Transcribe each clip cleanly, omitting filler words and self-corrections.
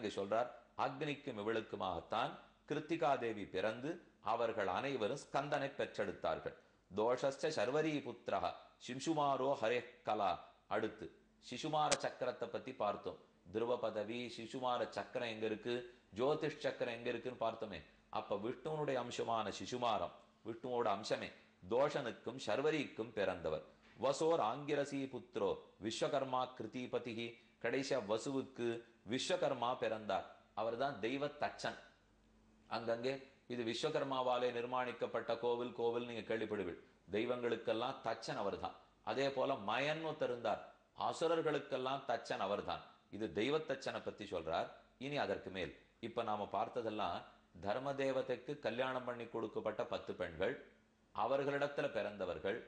இங்க சொல்றார். அக்னிக்கும் இவளுக்குமாகத்தான் கிருத்திகா தேவி பிறந்து அவர்கள் அனைவரும் ஸ்கந்தனை பெற்றெடுத்தார்கள். தோஷஸ்ச சர்வரி புத்திரஹ சிம்சுமாரோ ஹரே கலா. அடுத்து சிசுமார சக்கரத்தை பத்தி பார்த்தோம். துருவ பதவி, சிசுமார சக்கரம் எங்க இருக்கு, ஜோதிஷ் சக்கரம் எங்க இருக்குன்னு பார்த்தோமே. அப்ப விஷ்ணுவனுடைய அம்சமான சிசுமாரம் விஷ்ணுவோட அம்சமே. தோஷனுக்கும் சர்வரிக்கும் பிறந்தவர். வசோர் ஆங்கிரசி புத்திரோ விஸ்வகர்மா கிருதிபதி. கடைசியா வசுவுக்கு விஸ்வகர்மா பிறந்தார். அவர்தான் தெய்வ தச்சன். அங்கங்கே இது விஸ்வகர்மாவாலே நிர்மாணிக்கப்பட்ட கோவில் கோவில் நீங்க கேள்விப்படுவீள். தெய்வங்களுக்கெல்லாம் தச்சன் அவர்தான். அதே போல மயன் இருந்தார், அசுரர்களுக்கெல்லாம் தச்சன் அவர்தான். இது தெய்வ தச்சனை பத்தி சொல்றார். இனி அதற்கு மேல் இப்ப நாம பார்த்ததெல்லாம் தர்ம தேவதைக்கு கல்யாணம் பண்ணி கொடுக்கப்பட்ட 10 பெண்கள், அவர்களிடத்துல பிறந்தவர்கள்.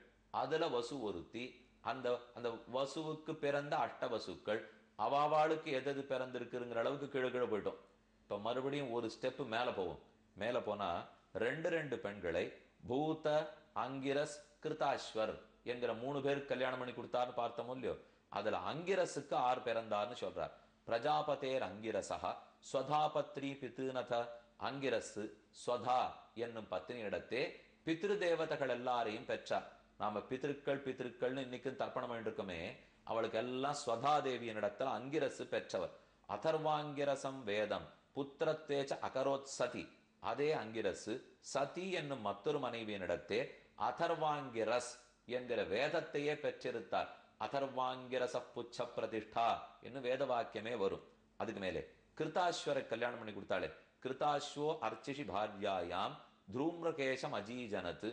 அதுல வசு ஒருத்தி. அந்த அந்த வசுவுக்கு பிறந்த அஷ்டவசுக்கள் அவாவாளுக்கு எது பிறந்திருக்குங்கிற அளவுக்கு கீழே கீழே போயிட்டோம். இப்ப மறுபடியும் ஒரு ஸ்டெப் மேல போவோம். மேல போனா ரெண்டு பெண்களை பூத அங்கிரஸ் கிருதாஸ்வர் என்கிற 3 பேர் கல்யாணம் பண்ணி கொடுத்தாருன்னு பார்த்தோமோ இல்லையோ. அதுல அங்கிரஸுக்கு 6 பிறந்தார்னு சொல்றார். பிரஜாபதேர் அங்கிரசா ஸ்வதாபத்ரி பிதுநத. அங்கிரசு ஸ்வதா என்னும் பத்னியிடத்தே பித்ரு தேவதைகள் எல்லாரையும் பெற்றார். நாம பித்திருக்கள்னு இன்னைக்கும் தர்ப்பணம் பண்ணிருக்கோமே, அவளுக்கு எல்லாம் ஸ்வதா தேவியின் இடத்துல அங்கிரசு பெற்றவர். அதர்வாங்கிரசம் வேதம் புத்திரத்தேச்ச அகரோத் சதி. அதே அங்கிரசு சதி என்னும் மற்றொரு மனைவியினிடத்தே அதர்வாங்கிரஸ் என்கிற வேதத்தையே பெற்றிருத்தார். அதர்வாங்கிரச புச்ச பிரதிஷ்டா என்று வேத வாக்கியமே வரும். அதுக்கு மேலே கிருதாஸ்வர கல்யாணம் பண்ணி கொடுத்தாளே. கிருதாஸ்வோ அர்ச்சிஷி பாரியாயாம் த்ரூம்ரகேஷம் அஜீஜனத்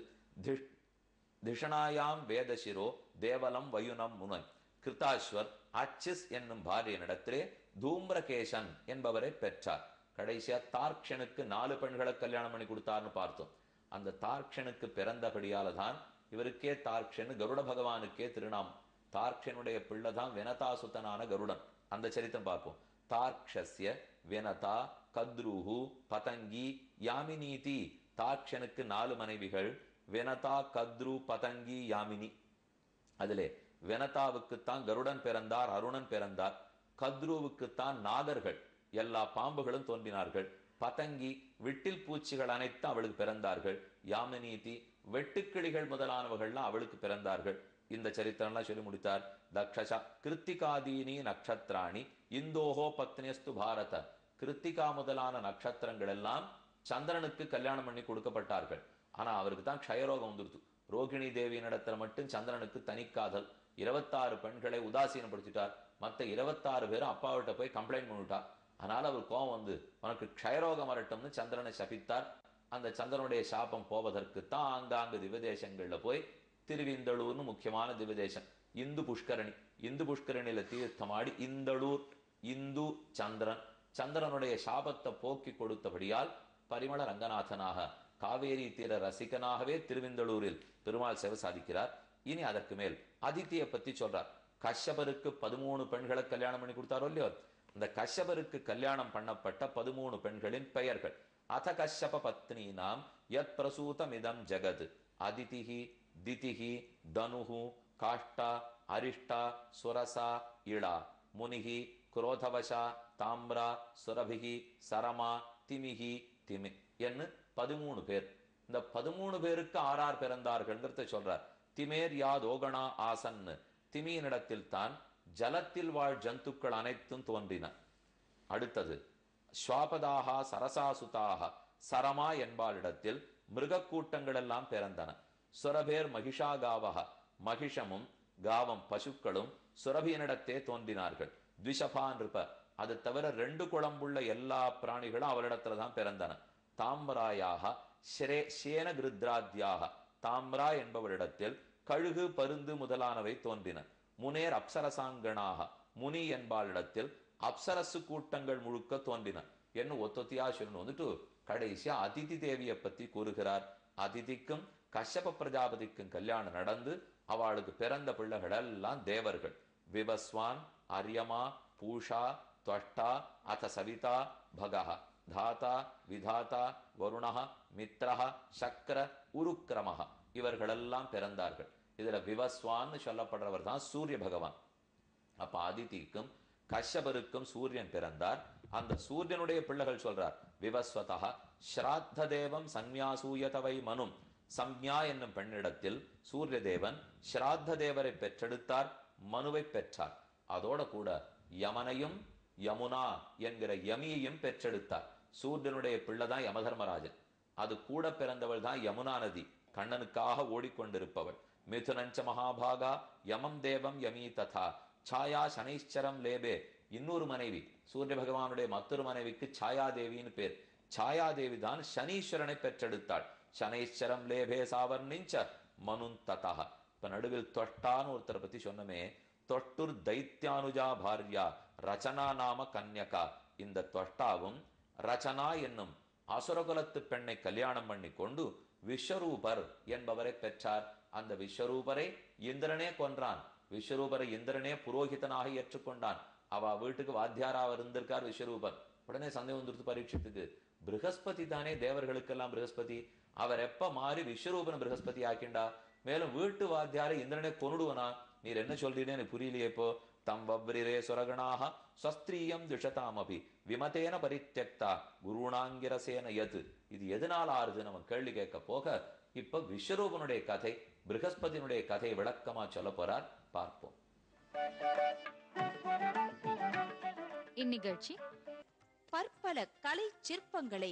திஷணாயாம் வேதசிரோ தேவலம் வயுனம் முனை. கிருதாஸ்வர் அச்சிஸ் என்னும் பாரியனிடத்திலே தூம்ரகேசன் என்பவரை பெற்றார். கடைசியா தார்க்ஷனுக்கு 4 பெண்களை கல்யாணம் பண்ணி கொடுத்தார்னு பார்த்தோம். அந்த தார்க்ஷனுக்கு பிறந்தபடியால தான் இவருக்கே தார்க்ஷன், கருட பகவானுக்கே திருநாமம். தார்க்ஷனுடைய பிள்ளைதான் வினதாசுத்தனான கருடன். அந்த சரித்திரம் பார்ப்போம். தார்க்ஷஸ்ய வினதா கத்ருஹு பதங்கி யாமினீதி. தார்க்ஷனுக்கு 4 மனைவிகள், வினதா கத்ரு பதங்கி யாமினி. அதிலே வினதாவுக்குத்தான் கருடன் பிறந்தார், அருணன் பிறந்தார். கத்ருவுக்குத்தான் நாகர்கள் எல்லா பாம்புகளும் தோன்றினார்கள். பதங்கி விட்டில் பூச்சிகள் அனைத்து அவளுக்கு பிறந்தார்கள். யாமினீதி வெட்டுக்கிளிகள் முதலானவர்கள்லாம் அவளுக்கு பிறந்தார்கள். இந்த சரித்திரம்லாம் சொல்லி முடித்தார். தக்ஷசா கிருத்திகாதீனி நக்ஷத்ராணி இந்தோஹோ பத்னியஸ்து பாரத. கிருத்திகா முதலான நட்சத்திரங்கள் எல்லாம் சந்திரனுக்கு கல்யாணம் பண்ணி கொடுக்கப்பட்டார்கள். ஆனா அவருக்கு தான் க்ஷயரோகம் வந்துருது. ரோகிணி தேவியின் இடத்துல மட்டும் சந்திரனுக்கு தனிக்காதல். 26 பெண்களை உதாசீனப்படுத்திட்டார். மற்ற 26 பேரும் அப்பாவிட்ட போய் கம்ப்ளைண்ட் பண்ணிவிட்டார். அதனால அவர் கோபம் வந்து உனக்கு க்ஷயரோகம் வரட்டும்னு சந்திரனை சபித்தார். அந்த சந்திரனுடைய சாபம் போவதற்கு தான் ஆங்காங்கு திவ்யதேசங்கள்ல போய் திருவிந்தளூர்னு முக்கியமான திவ்யதேசம் இந்து புஷ்கரணி. இந்து புஷ்கரணியில தீர்த்தமாடி இந்தளூர் இந்து சந்திரன் சந்திரனுடைய சாபத்தை போக்கி கொடுத்தபடியால் பரிமள ரங்கநாதனாக காவேரி தீர ரசிகனாகவே திருவிந்தளூரில் பெருமாள் சேவை சாதிக்கிறார். இனி அதற்கு மேல் அதித்தியை பத்தி சொல்றார். கஷ்யபருக்கு 13 பெண்களை கல்யாணம் பண்ணி கொடுத்தாரோ இல்லையோ. இந்த கஷ்யபருக்கு கல்யாணம் பண்ணப்பட்ட 13 பெண்களின் பெயர்கள். அத கஷ்யப பத்னி நாம் யத் பிரசூதம் இதம் ஜெகத் அதிதிஹி திதிஹி தனுஹு காஷ்டா அரிஷ்டா சுரசா இளா முனிஹி குரோதவசா தாம்ரா சுரபிகி சரமா திமிஹி திமி என்று 13 பேர். இந்த 13 பேருக்கு 6 பிறந்தார்கள்ங்கிறத சொல்றார். திமேர் யாதோகணா ஆசன். திமியினிடத்தில் தான் ஜலத்தில் வாழ் ஜந்துக்கள் அனைத்தும் தோன்றின. அடுத்தது ஸ்வாபதாகா சரசாசுதாக. சரமா என்பாளிடத்தில் மிருக கூட்டங்கள் எல்லாம் பிறந்தன. சுரபேர் மகிஷாகாவக. மகிஷமும் காவம் பசுக்களும் சுரபியனிடத்தே தோன்றினார்கள். த்விஷபான் இருப்ப. அது தவிர 2 குளம்புள்ள எல்லா பிராணிகளும் அவரிடத்துல தான் பிறந்தன. தாம்ராயாக சேன கிருத்ராத்யாக. தாம்ரா என்பவரிடத்தில் கழுகு பருந்து முதலானவை தோன்றின. முனேர் அப்சரசாங்கனாக. முனி என்பாளிடத்தில் அப்சரசு கூட்டங்கள் முழுக்க தோன்றின. என்ன ஒத்தொத்தியா சொல்லணும் வந்துட்டு கடைசியா அதிதி தேவியை பத்தி கூறுகிறார். அதிதிக்கும் கஷ்யப பிரஜாபதிக்கும் கல்யாணம் நடந்து அவளுக்கு பிறந்த பிள்ளைகள் எல்லாம் தேவர்கள். விபஸ்வான் அரியமா பூஷா त्वष्टा अथ सविता भगः धाता विधाता வருணः மித்ரः சக்கர உருக்கிரமः இவர்களெல்லாம் பிறந்தார்கள். இதுல விவஸ்வான்னு சொல்லப்படுறவர் தான் சூரிய பகவான். அப்ப ஆதித்திக்கும் கஷ்யபருக்கும் சூரியன் பிறந்தார். அந்த சூரியனுடைய பிள்ளைகள் சொல்றார், விவஸ்வதா ஸ்ராத்த தேவம் சந்நியாசூயதவை மனும். சம்ஞா என்னும் பெண்ணிடத்தில் சூரிய தேவன் ஸ்ராத்த தேவரை பெற்றெடுத்தார், மனுவை பெற்றார். அதோட கூட யமனையும் யமுனா என்கிற யமியையும் பெற்றெடுத்தார். சூரியனுடைய பிள்ளைதான் யமதர்மராஜன். அது கூட பிறந்தவள் தான் யமுனா நதி, கண்ணனுக்காக ஓடிக்கொண்டிருப்பவள். மிதுனஞ்ச மகாபாகா யமம் தேவம் யமீ ததா சாயா சனைச்சரம் லேபே. இன்னொரு மனைவி, சூரிய பகவானுடைய மற்றொரு மனைவிக்கு சாயாதேவின்னு பேர். சாயாதேவி தான் சனீஸ்வரனை பெற்றெடுத்தாள். சனைச்சரம் லேபே சாவர்ணிஞ்ச மனுன் ததா. இப்ப நடுவில் தொட்டான்னு ஒருத்தரை பத்தி சொன்னமே, தொட்டுர் தைத்தியானுஜா பாரியா ரச்சனா நாம கன்யகா. இந்த தொட்டாவும் ரச்சனா என்னும் அசுரகுலத்து பெண்ணை கல்யாணம் பண்ணி கொண்டு விஸ்வரூபர் என்பவரை பெற்றார். அந்த விஸ்வரூபரை இந்திரனே கொன்றான். விஸ்வரூபரை இந்திரனே புரோகிதனாக ஏற்றுக்கொண்டான். அவ வீட்டுக்கு வாத்தியாராக இருந்திருக்கார் விஸ்வரூபர். உடனே சந்தேகம் வந்துருது பரீட்சித்துக்கு, ப்ரஹஸ்பதி தானே தேவர்களுக்கெல்லாம் ப்ரஹஸ்பதி, அவர் எப்ப மாறி விஸ்வரூபன் ப்ரஹஸ்பதி ஆக்கிண்டா, மேலும் வீட்டு வாத்தியாரை இந்திரனே கொன்னுடுவனா, நீர் என்ன சொல்றீன்னு எனக்கு புரியலையே. இப்போ தம் வவ்ரிரே சுரகணாக ஸ்வஸ்திரியம் துஷதாமபி விமதேன பரித்யக்தா குருணாங்கிரசேன யது. இது எதனால் ஆறுது நம்ம கேள்வி கேட்க போக, இப்ப விஸ்வரூபனுடைய கதை, ப்ரஹஸ்பதியினுடைய கதை விளக்கமா சொல்ல போறார், பார்ப்போம். இந்நிகழ்ச்சி பற்பல கலை சிற்பங்களை